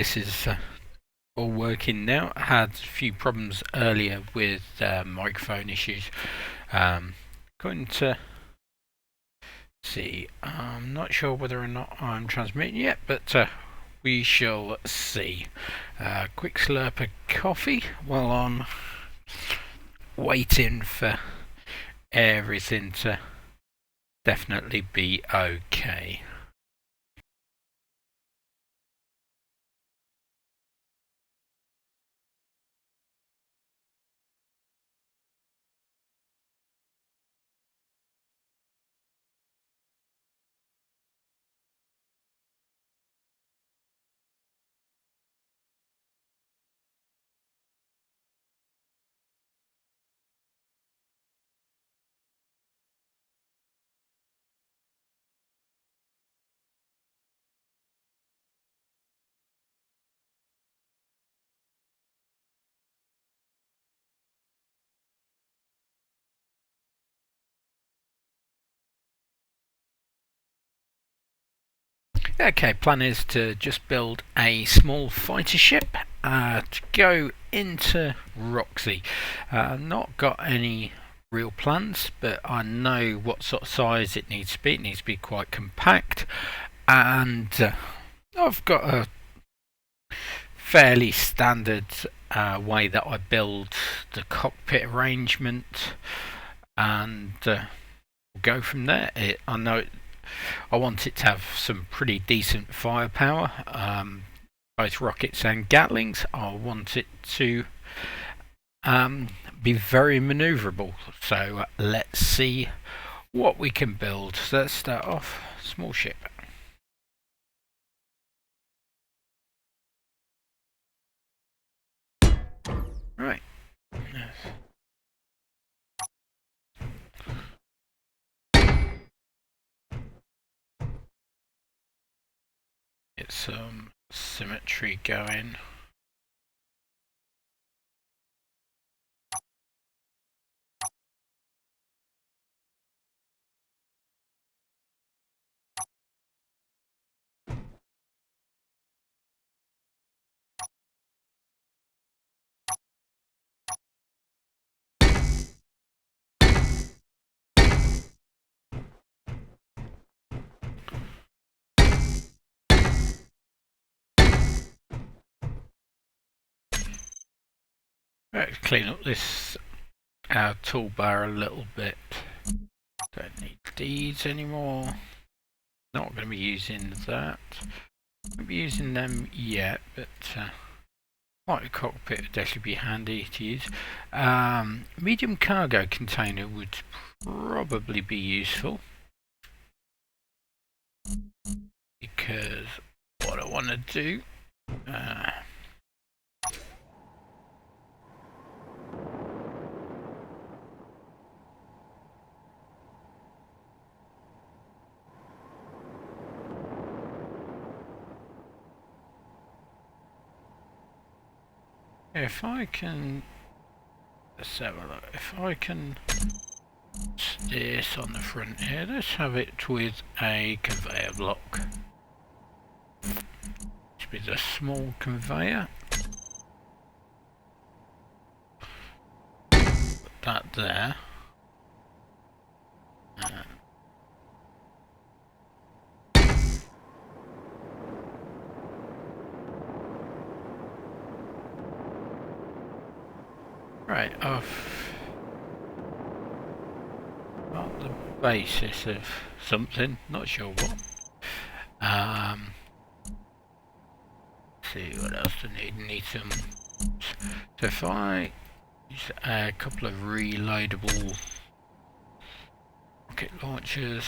This is all working now. I had a few problems earlier with microphone issues. Going to see. I'm not sure whether or not I'm transmitting yet, but we shall see. Quick slurp of coffee while I'm waiting for everything to definitely be okay. Okay, plan is to just build a small fighter ship to go into Roxy. Not got any real plans, but I know what sort of size it needs to be. It needs to be quite compact, and I've got a fairly standard way that I build the cockpit arrangement, and we'll go from there. I know I want it to have some pretty decent firepower, both rockets and Gatlings. I want it to be very manoeuvrable. So let's see what we can build. So let's start off small ship. Right. Get some symmetry going. Let's clean up this toolbar a little bit. Don't need these anymore. Not going to be using that. Won't be using them yet, but like a cockpit would definitely be handy to use. Medium cargo container would probably be useful, because what I want to do if I can, let's have a look. If I can steer this on the front here, let's have it with a conveyor block. With a small conveyor. Put that there. Right, off on the basis of something, not sure what. See what else I need. Need some. So if I use a couple of reloadable rocket launchers.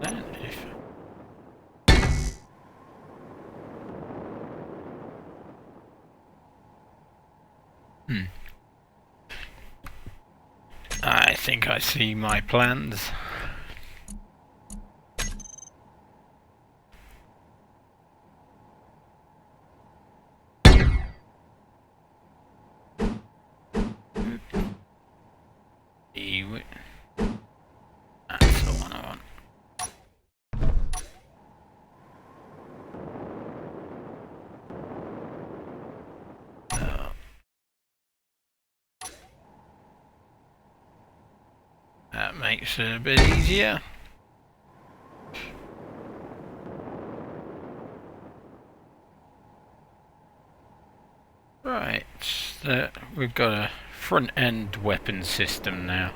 Then if I think I see my plans. That's the one I want. That makes it a bit easier. Right, we've got a front end weapon system now.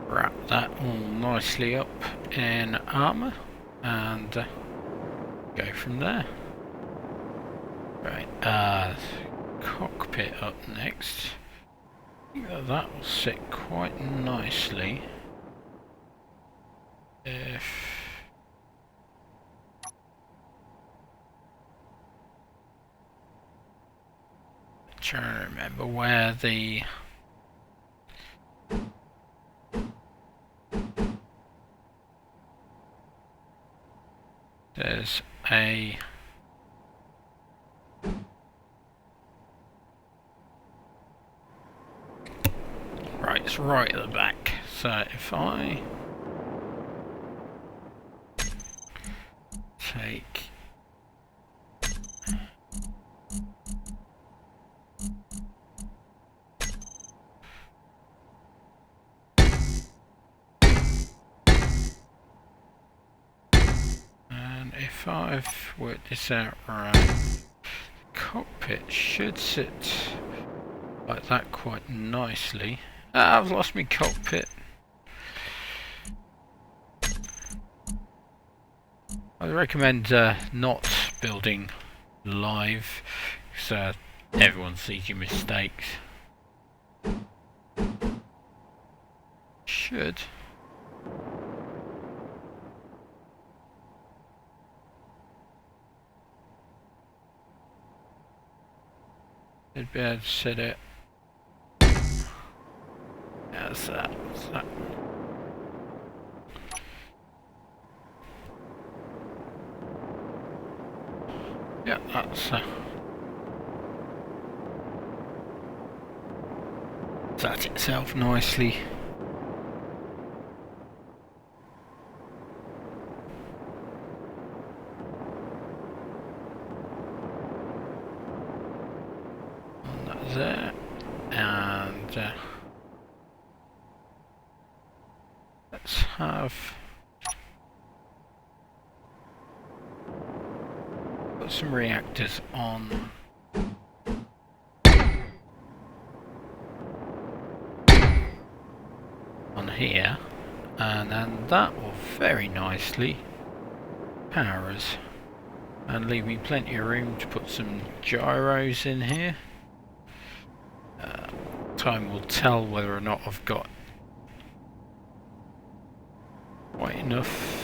Wrap that all nicely up in armour and go from there. Right, cockpit up next. I think that will sit quite nicely if I'm trying to remember where there's a right, it's right at the back. So if I take and if I've worked this out right, the cockpit should sit like that quite nicely. I've lost my cockpit. I recommend not building live, so everyone sees your mistakes. Should. I'd be able to set it. How's that? What's that? Yeah, that's sat itself nicely. On that there, and let's have put some reactors on. Here, and then that will very nicely power us and leave me plenty of room to put some gyros in here. Time will tell whether or not I've got quite enough.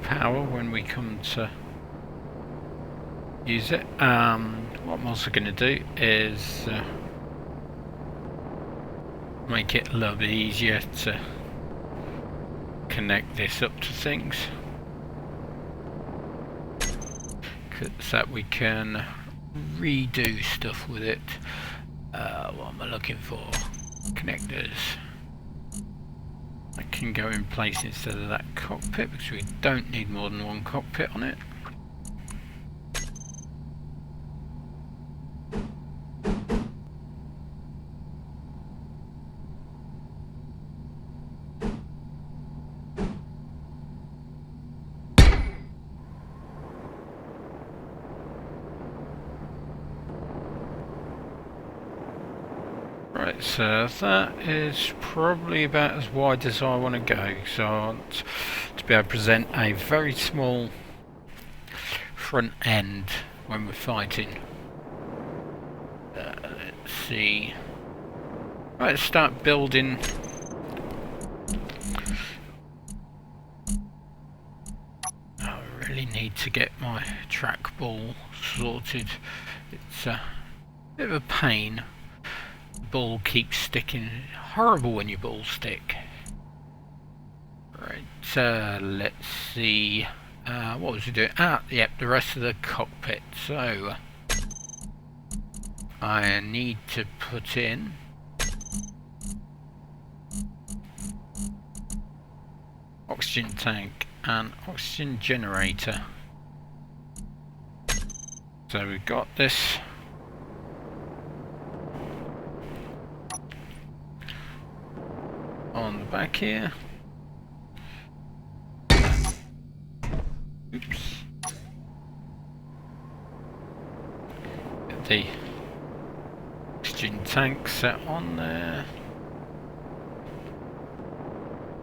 Power when we come to use it. What I'm also going to do is make it a little bit easier to connect this up to things, so that we can redo stuff with it. What am I looking for? Connectors. I can go in place instead of that cockpit because we don't need more than one cockpit on it. Right, so that is probably about as wide as I want to go. So I want to be able to present a very small front end when we're fighting. Let's see. Right, let's start building. I really need to get my trackball sorted. It's a bit of a pain. The ball keeps sticking. Horrible when your balls stick. Right, let's see. What was we doing? Yep, the rest of the cockpit. So I need to put in oxygen tank and oxygen generator. So we've got this. On the back here. Oops. Get the oxygen tank set on there.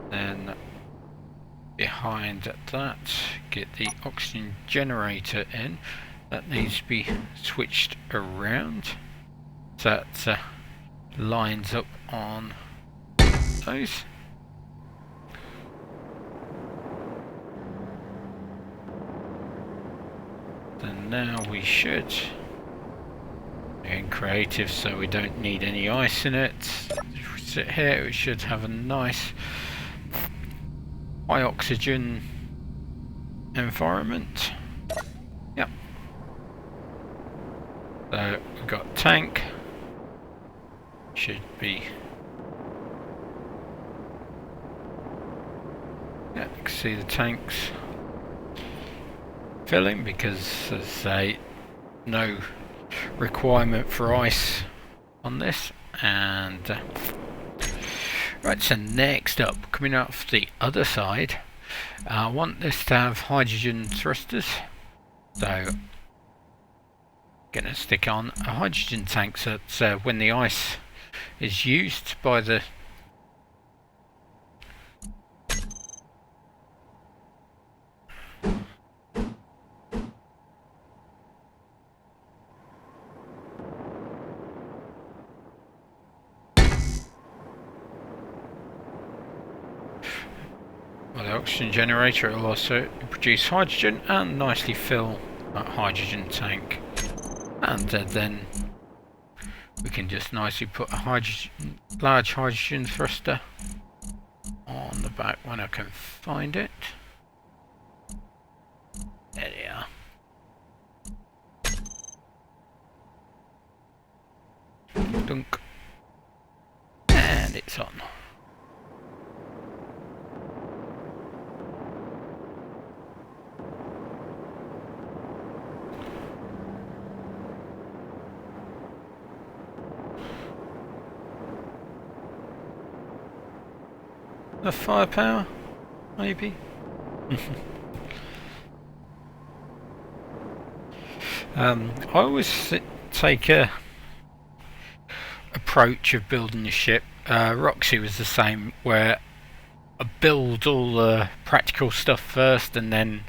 Then behind that, get the oxygen generator in. That needs to be switched around so that lines up on those. Then now we should in creative, so we don't need any ice in it. If we sit here, we should have a nice high oxygen environment. Yep. So we've got tank. Should be. Yeah, you can see the tanks filling because, as I say, no requirement for ice on this. And right, so next up, coming off the other side, I want this to have hydrogen thrusters. So gonna stick on a hydrogen tank so that when the ice is used by the oxygen generator, it will also produce hydrogen and nicely fill that hydrogen tank. And then we can just nicely put a large hydrogen thruster on the back when I can find it. There they are. Dunk. And it's on. The firepower, maybe. I always take a approach of building a ship. Roxy was the same, where I build all the practical stuff first and then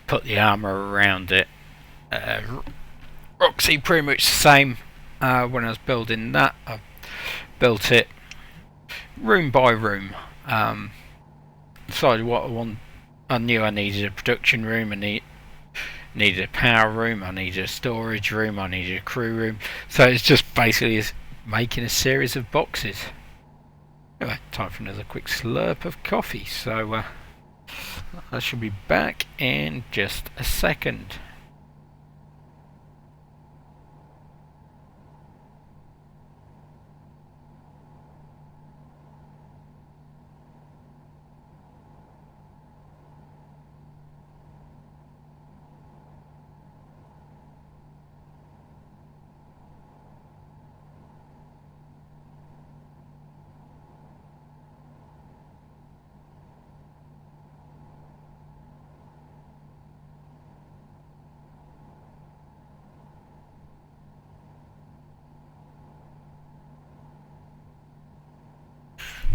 put the armour around it. Roxy pretty much the same. When I was building that, I built it room by room. Decided what I want. I knew I needed a production room, I needed a power room, I needed a storage room, I needed a crew room. So it's just basically making a series of boxes. Anyway, time for another quick slurp of coffee. So I should be back in just a second.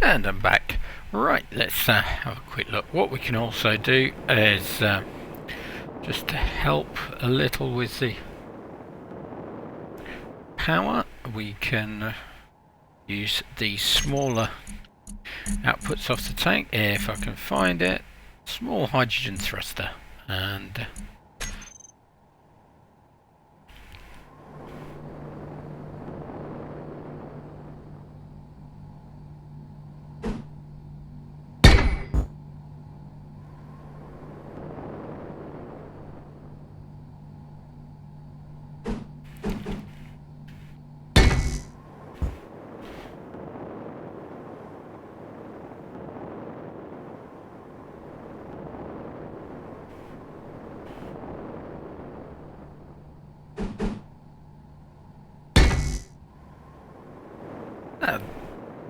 And I'm back. Right, let's have a quick look. What we can also do is just to help a little with the power, we can use the smaller outputs off the tank, if I can find it. Small hydrogen thruster, and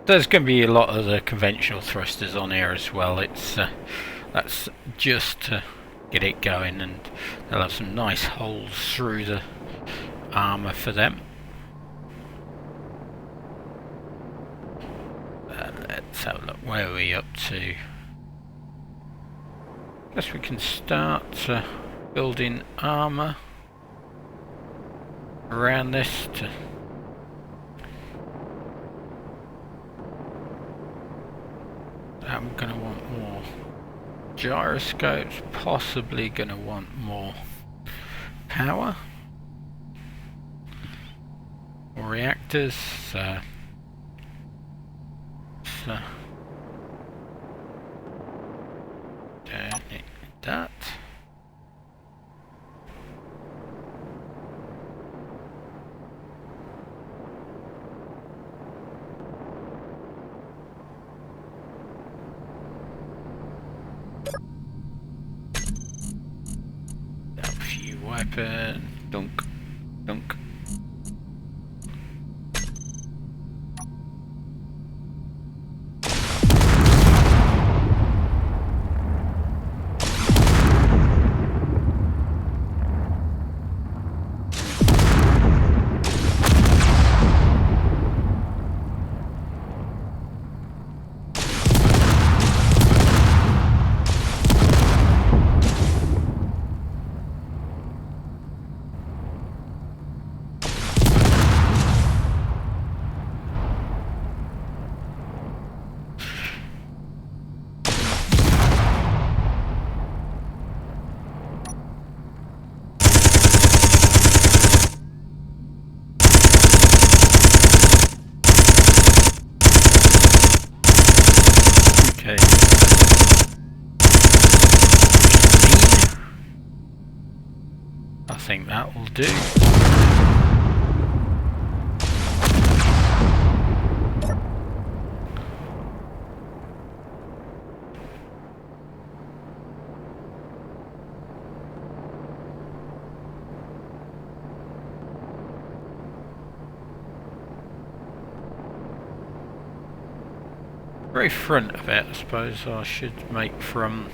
there's going to be a lot of the conventional thrusters on here as well. It's that's just to get it going, and they'll have some nice holes through the armour for them. Let's have a look. Where are we up to? Guess we can start building armour around this to I'm going to want more gyroscopes, possibly going to want more power or reactors, so don't need that. Weapon, dunk, dunk. Okay. I think that will do. Very front of it, I suppose I should make from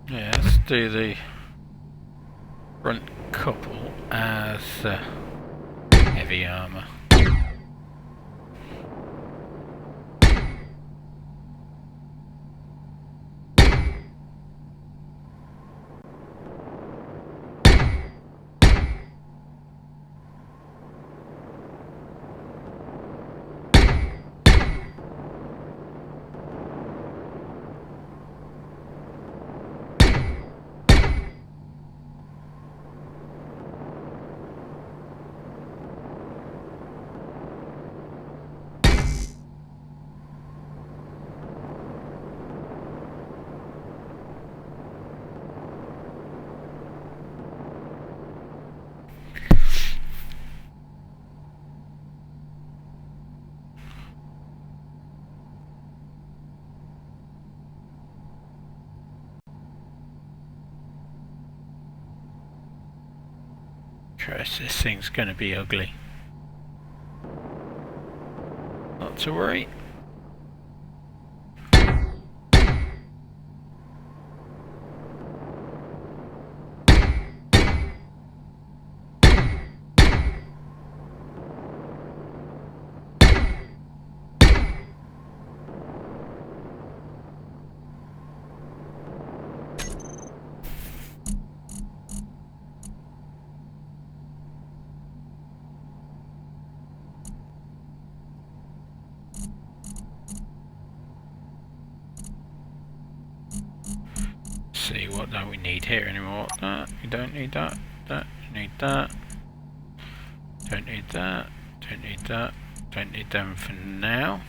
let's do the front couple as heavy armour. Christ, this thing's going to be ugly. to worry. See what don't we need here anymore. That you don't need that. That you need that. Don't need that. Don't need that. Don't need them for now.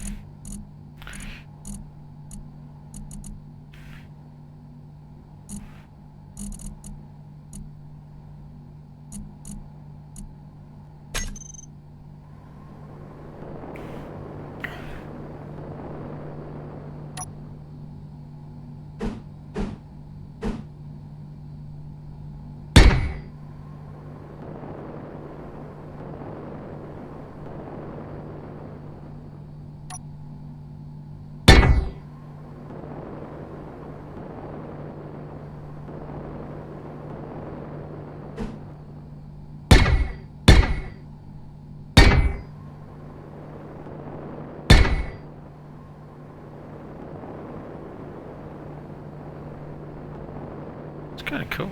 It's kind of cool.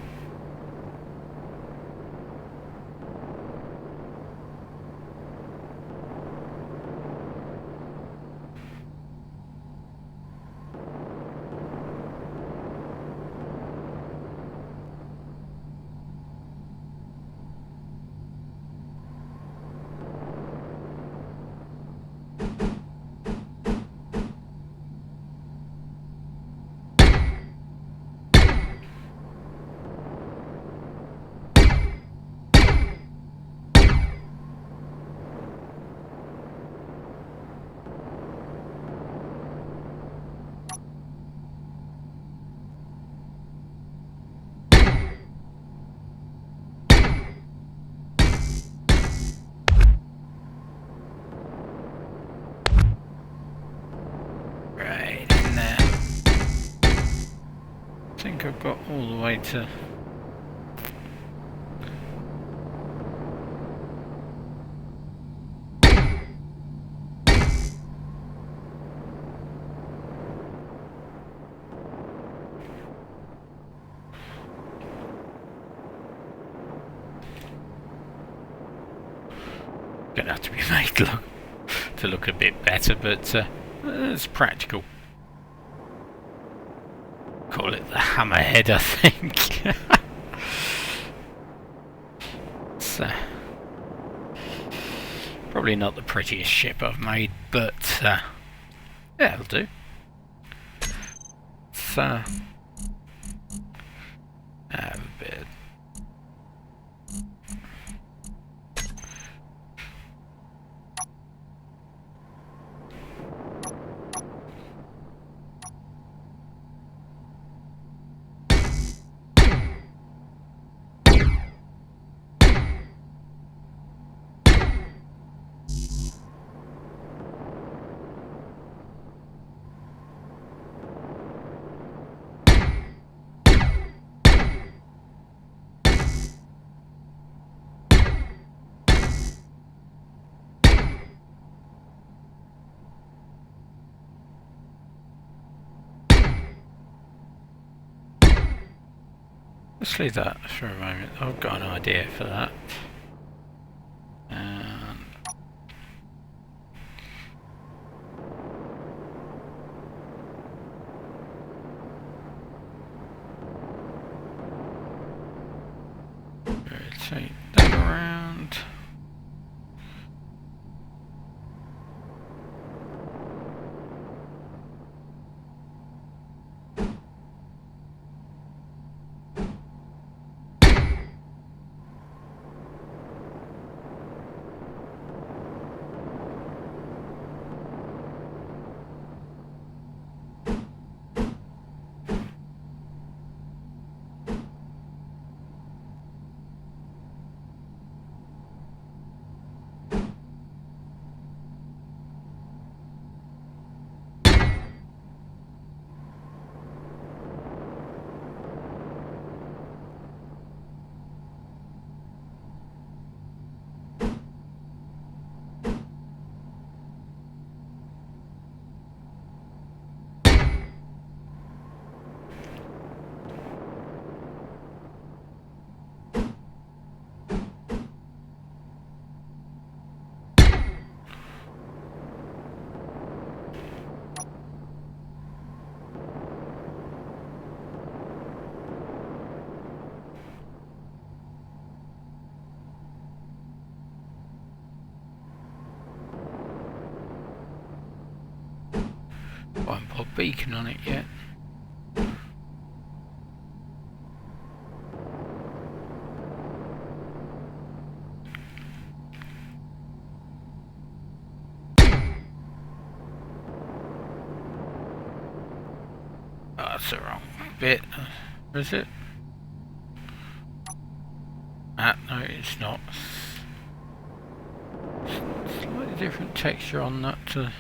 Right in there. I think I've got all the way to. Gonna have to be made to look a bit better, but it's practical. Call it the hammerhead, I think. So, probably not the prettiest ship I've made, but yeah, it'll do. So, have a bit. Let's leave that for a moment. I've got an idea for that. Rotate that around. Won't put a beacon on it yet. Oh, that's the wrong bit. Is it? Ah, no, it's not. Slightly different texture on that to...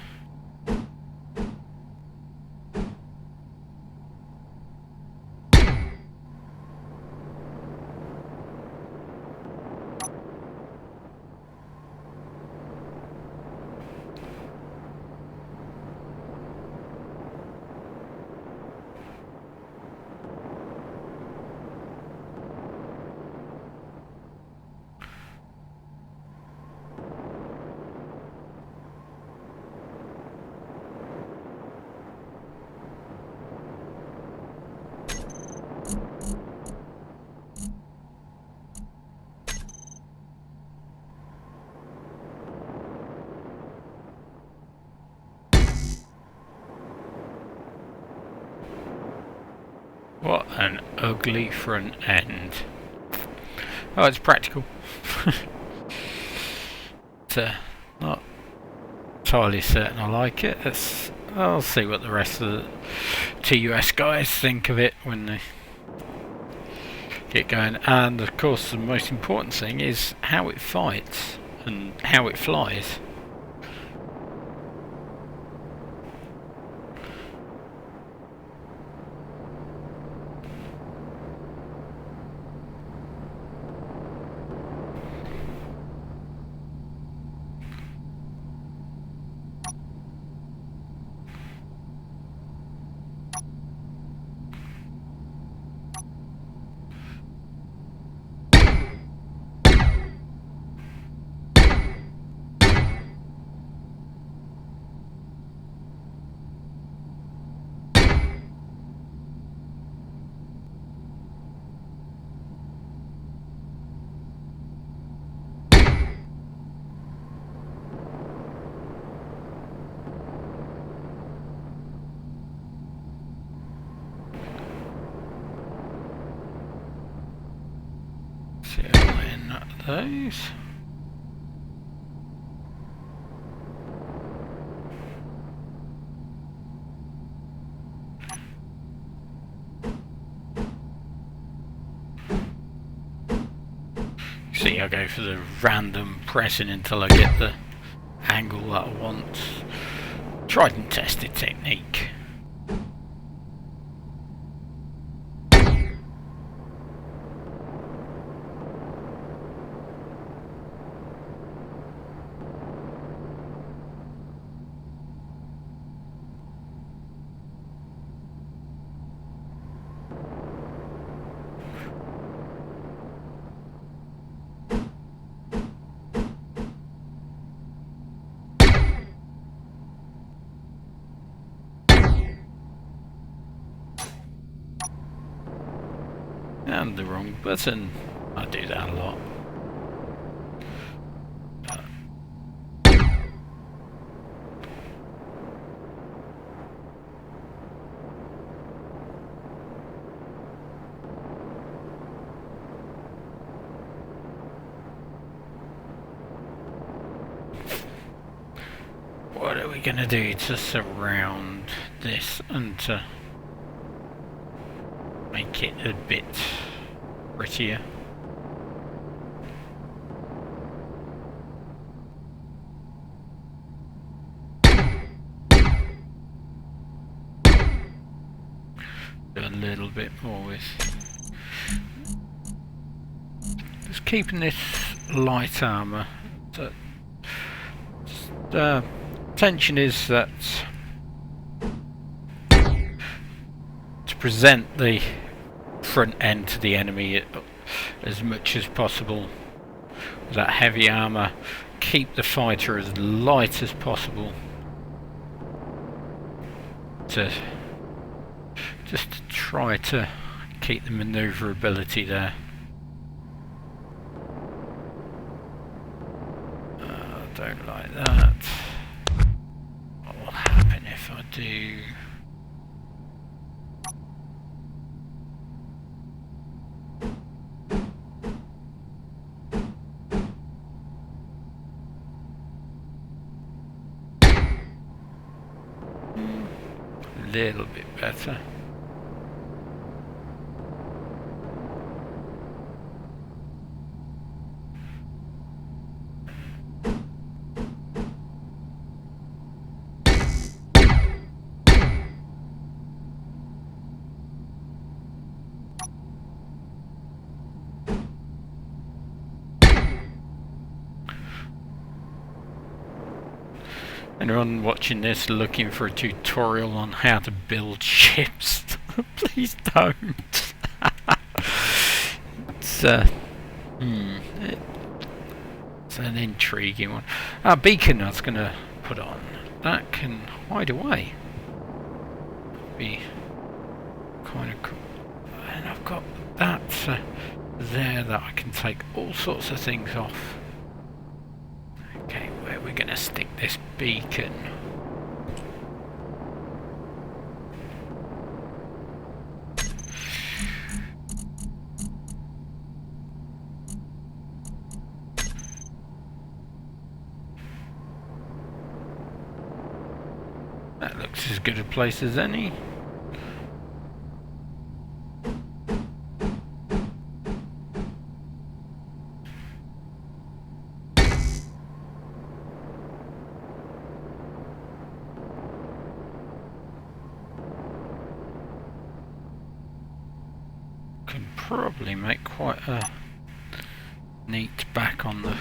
What an ugly front end. Oh, it's practical. But, not entirely certain I like it. I'll see what the rest of the TUS guys think of it when they get going. And of course the most important thing is how it fights and how it flies. See how I end those. See, I go for the random pressing until I get the angle that I want. Tried and tested technique. And the wrong button. I do that a lot. What are we going to do to surround this and to make it a bit prettier? Do a little bit more with just keeping this light armour. The intention is that to present the front end to the enemy as much as possible with that heavy armour, keep the fighter as light as possible to just to try to keep the manoeuvrability there. I don't like that. What will happen if I do little bit better. Anyone watching this looking for a tutorial on how to build ships, please don't. It's an intriguing one. Our beacon I was going to put on. That can hide away. Be kind of cool. And I've got that there that I can take all sorts of things off. Okay, where we're going to stick this beacon. That looks as good a place as any. Can probably make quite a neat back on the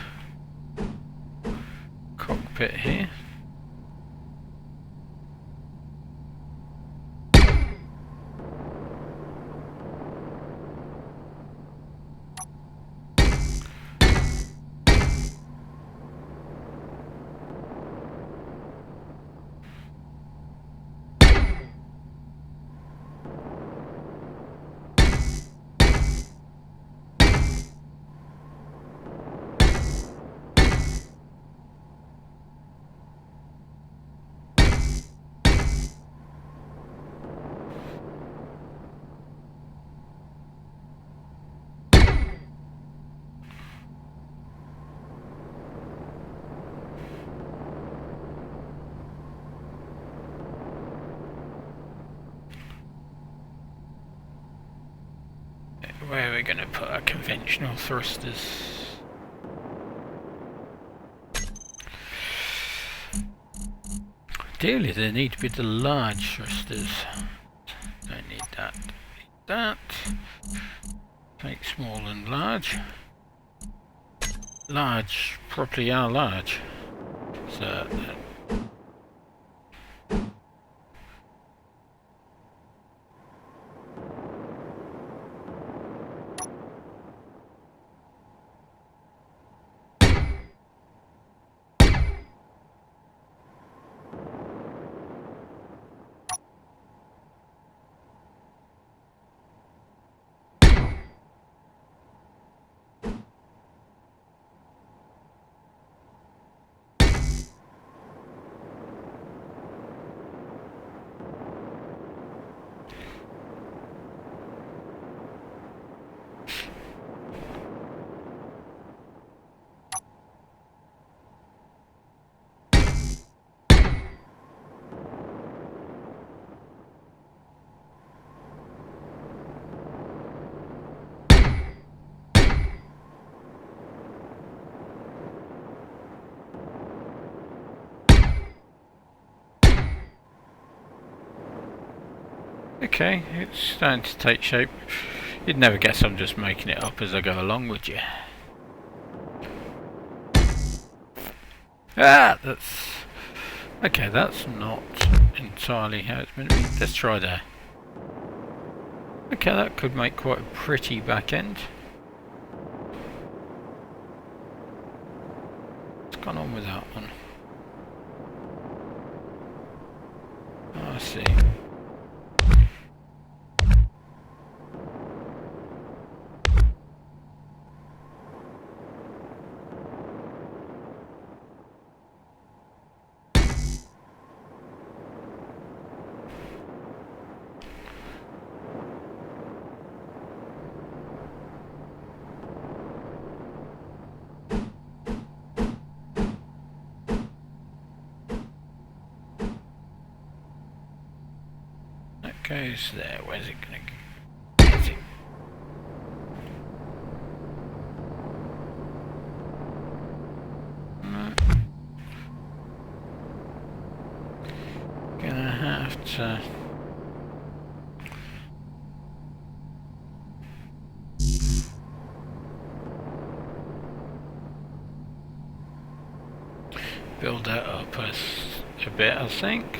cockpit here. Where are we going to put our conventional thrusters? Ideally they need to be the large thrusters. Don't need that. Need that. Take small and large. Large probably are large. So okay, it's starting to take shape. You'd never guess I'm just making it up as I go along, would you? Ah, that's... okay, that's not entirely how it's meant to be. Let's try there. Okay, that could make quite a pretty back end. What's gone on with that one? Oh, I see. goes there. Where's it gonna go? Is it? No. Gonna have to. Build that up a bit, I think.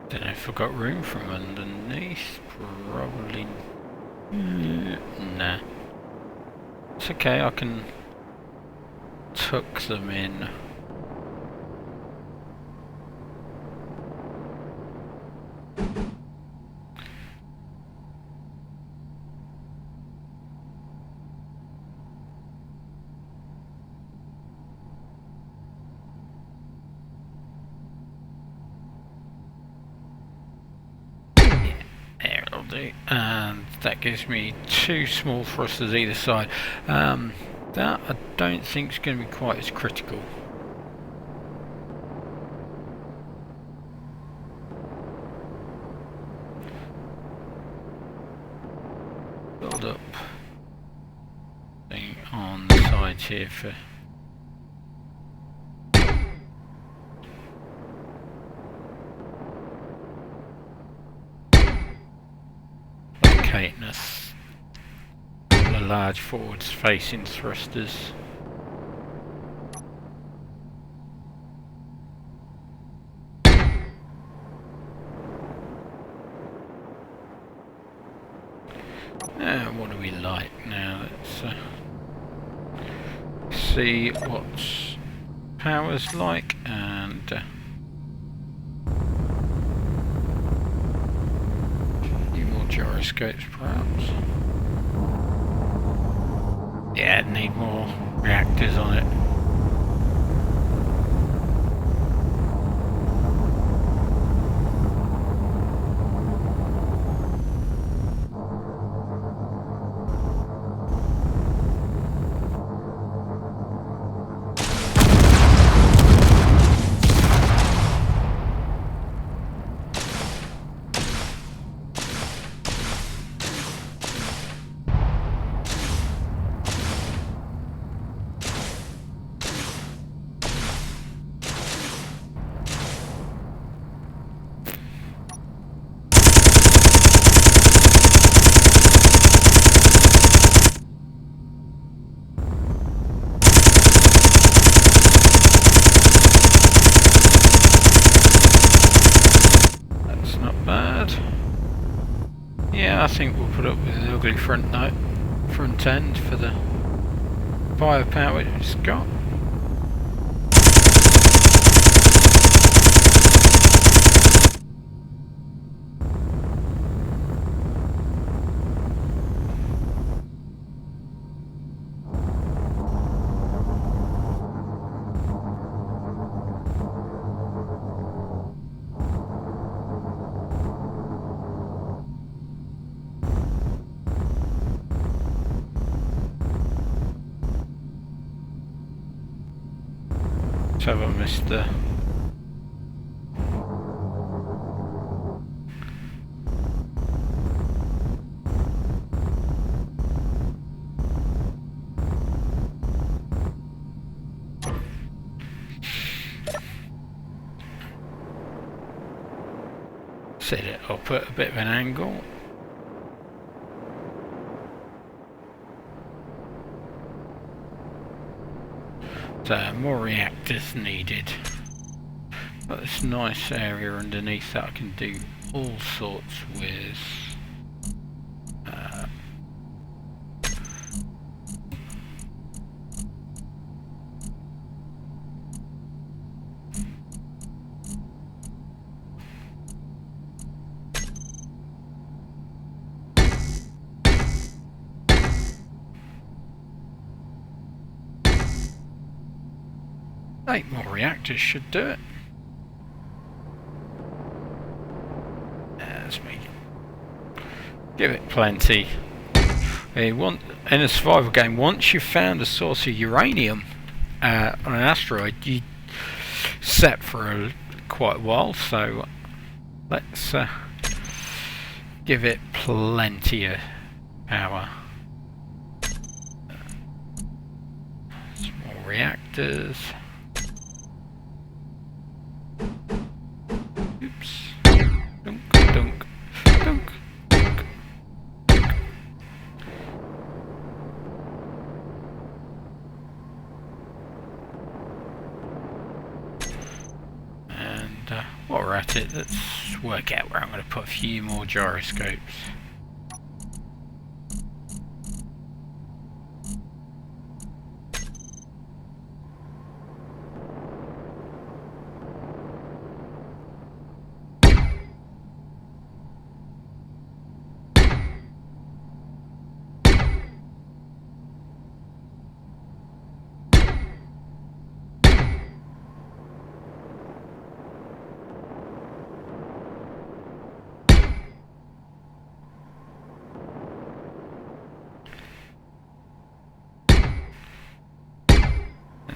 Don't know if I've got room from underneath. Probably. Nah. It's okay, I can tuck them in. And that gives me 2 small thrusters either side. That I don't think is going to be quite as critical. Build up thing on the sides here for. The large forwards facing thrusters. What do we like now? Let's see what power's like and gyroscopes perhaps. Yeah, need more reactors on it. Yeah, I think we'll put up with the ugly front end for the firepower it's got. Have I missed the set it up at a bit of an angle? So more reactors needed, but this nice area underneath that I can do all sorts with. 8 more reactors should do it. That's me. Give it plenty. In a survival game, once you've found a source of uranium on an asteroid, you set for quite a while. So let's give it plenty of power. Small reactors. Oops. Dunk, dunk, dunk. While we're at it, let's work out where I'm going to put a few more gyroscopes.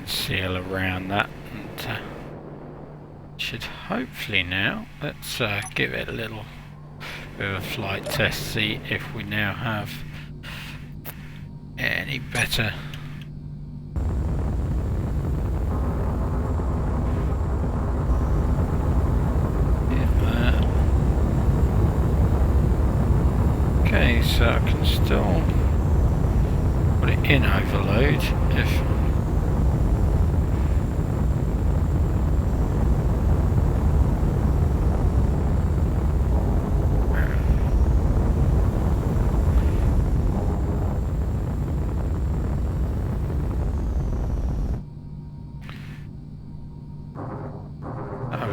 Seal around that, and should hopefully now, let's give it a little bit of a flight test, see if we now have any better okay, so I can still put it in overload if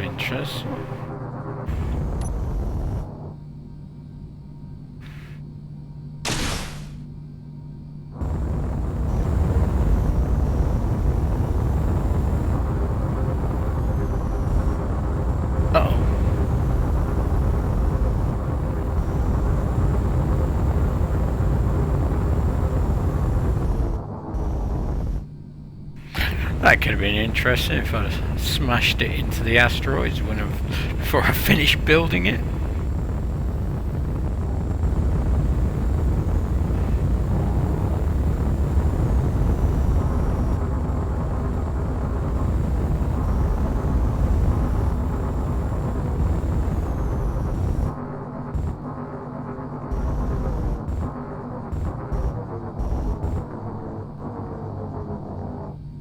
interest. That could have been interesting if I smashed it into the asteroids before I finished building it.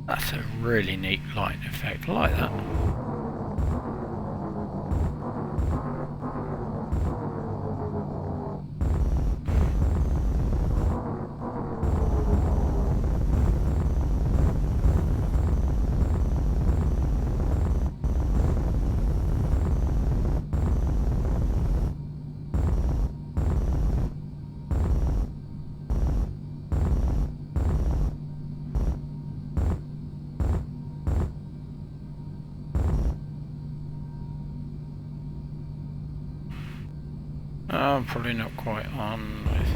That's a really neat light effect, I like that. I'm probably not quite on with.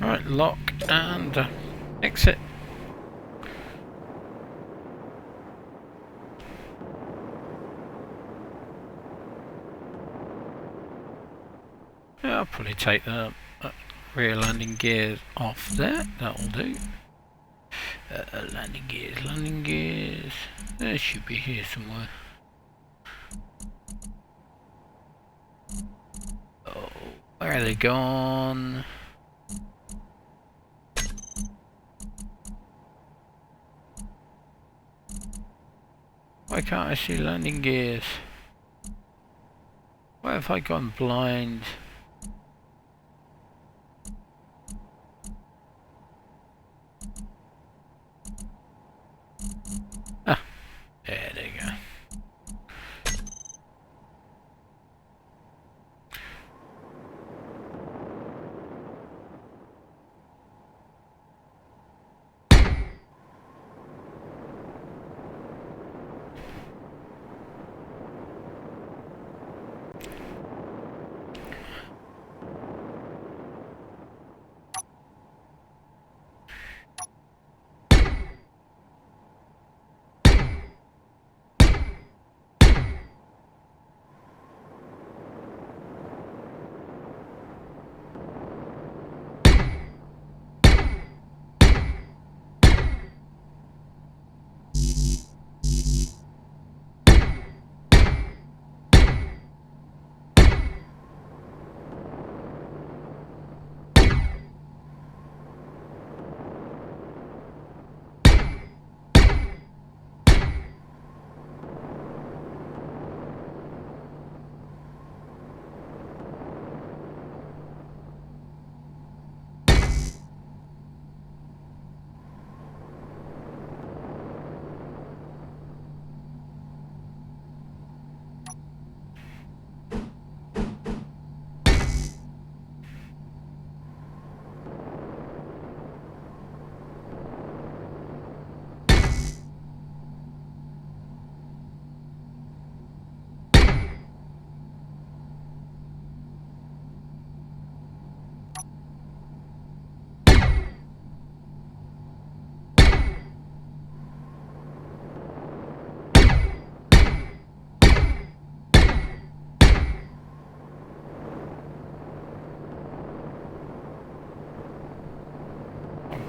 Right, lock and exit. Yeah, I'll probably take the rear landing gears off there, that'll do. Landing gears. They should be here somewhere. Oh, where are they gone? Why can't I see landing gears? Why have I gone blind? Ah, yeah, there you go.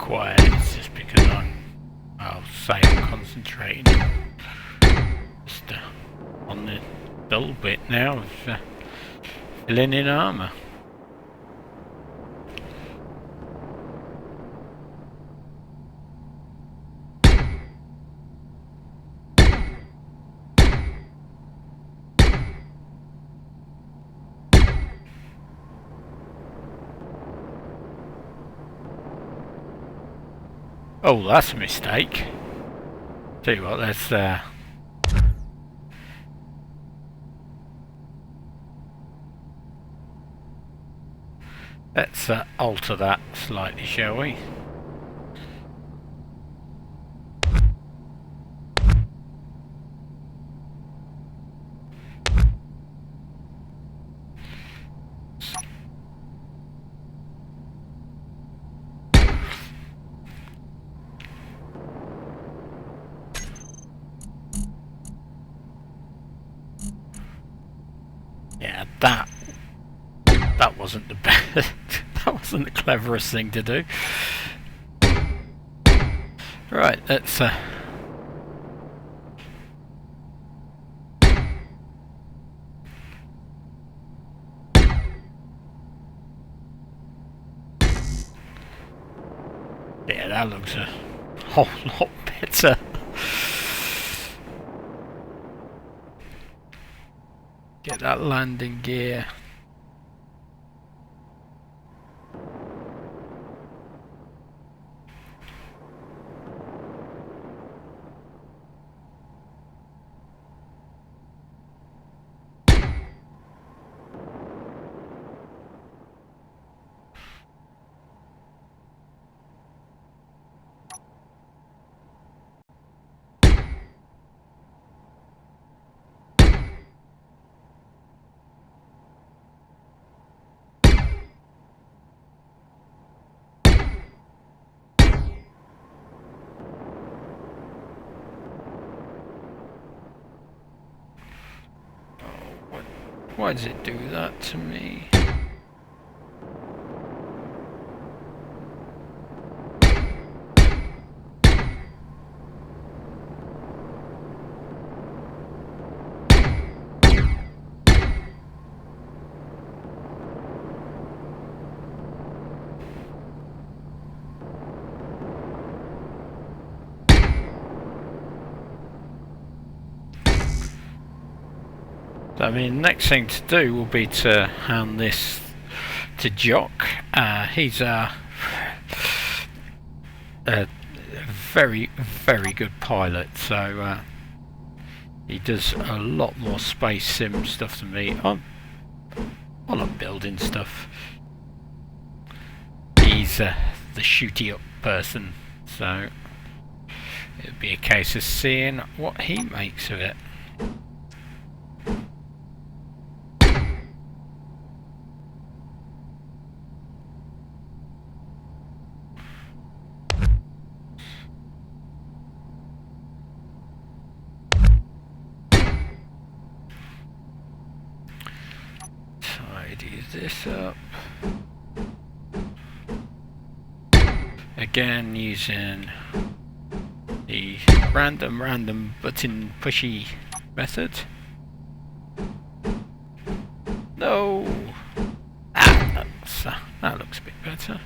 quiet, it's just because I'll say I'm concentrating just on the dull bit now of filling in armour. Oh, that's a mistake. Tell you what, let's alter that slightly, shall we? Yeah, that wasn't the best. That wasn't the cleverest thing to do. Right, let's yeah, that looks a whole lot better. Get that landing gear. Why does it do that to me? I mean, next thing to do will be to hand this to Jock. He's a very, very good pilot, so he does a lot more space sim stuff than me. I'm building stuff. He's the shooty up person, so it'll be a case of seeing what he makes of it. Tidy this up. Again, using the random button pushy method. No! That looks a bit better.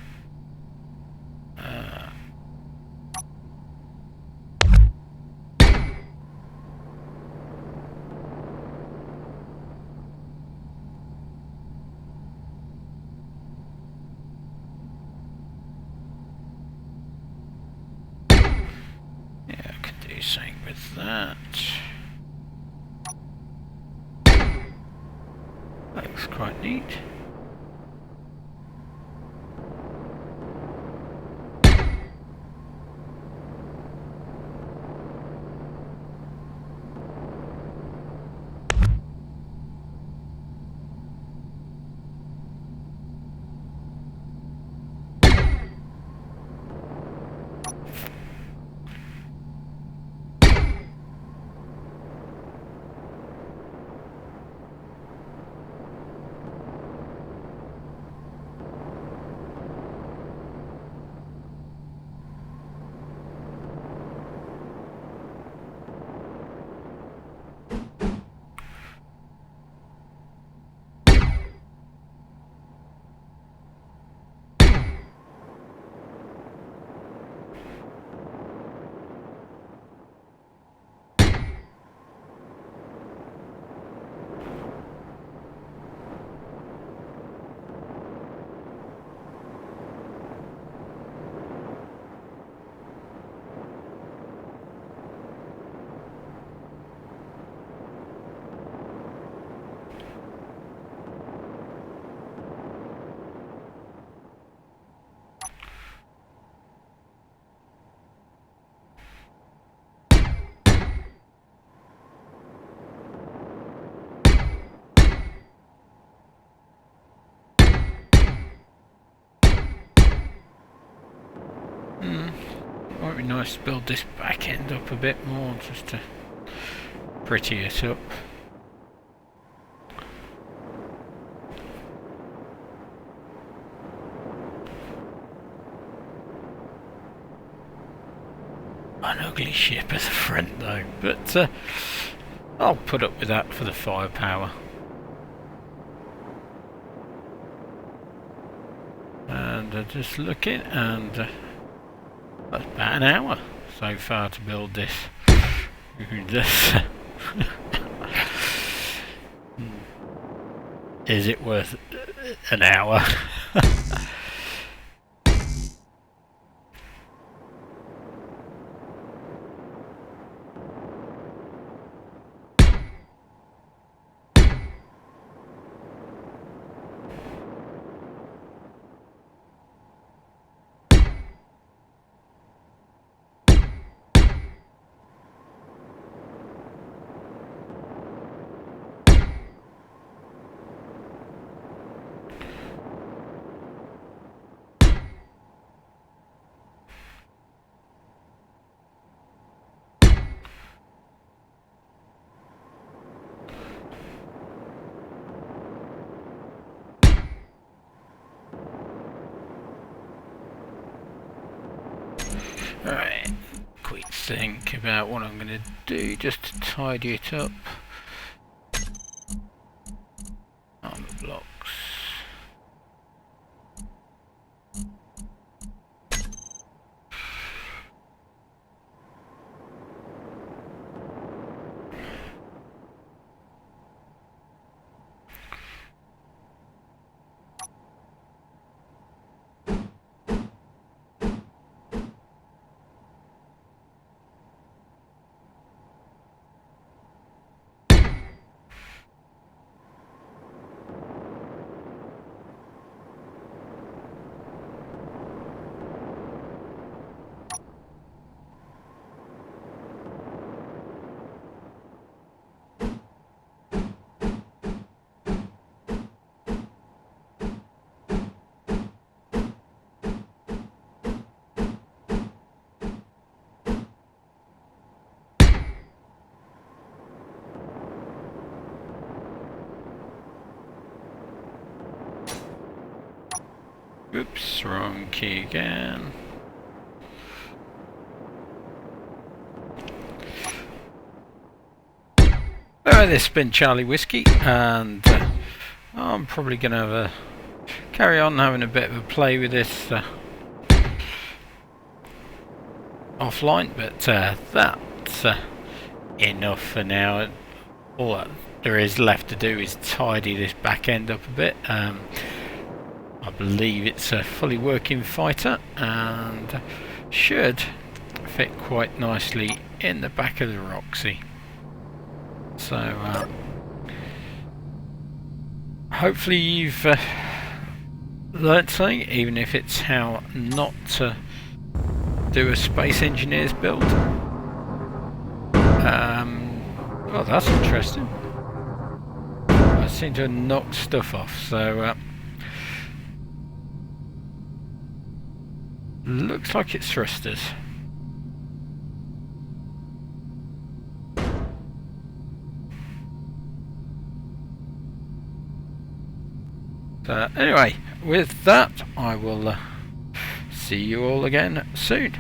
Same with that. That looks quite neat. Might be nice to build this back end up a bit more, just to pretty it up. An ugly ship at the front though, but I'll put up with that for the firepower. And just looking, and that's about an hour so far to build this. Is it worth an hour? Right, quick think about what I'm going to do just to tidy it up. Armor blocks. Oops, wrong key again. Alright, this has been Charlie Whiskey, and I'm probably going to carry on having a bit of a play with this offline, but that's enough for now. All that there is left to do is tidy this back end up a bit. I believe it's a fully working fighter and should fit quite nicely in the back of the Roxy. So hopefully you've learnt something, even if it's how not to do a Space Engineers build. Well, that's interesting. I seem to have knocked stuff off, so looks like it's thrusters. So anyway, with that, I will see you all again soon.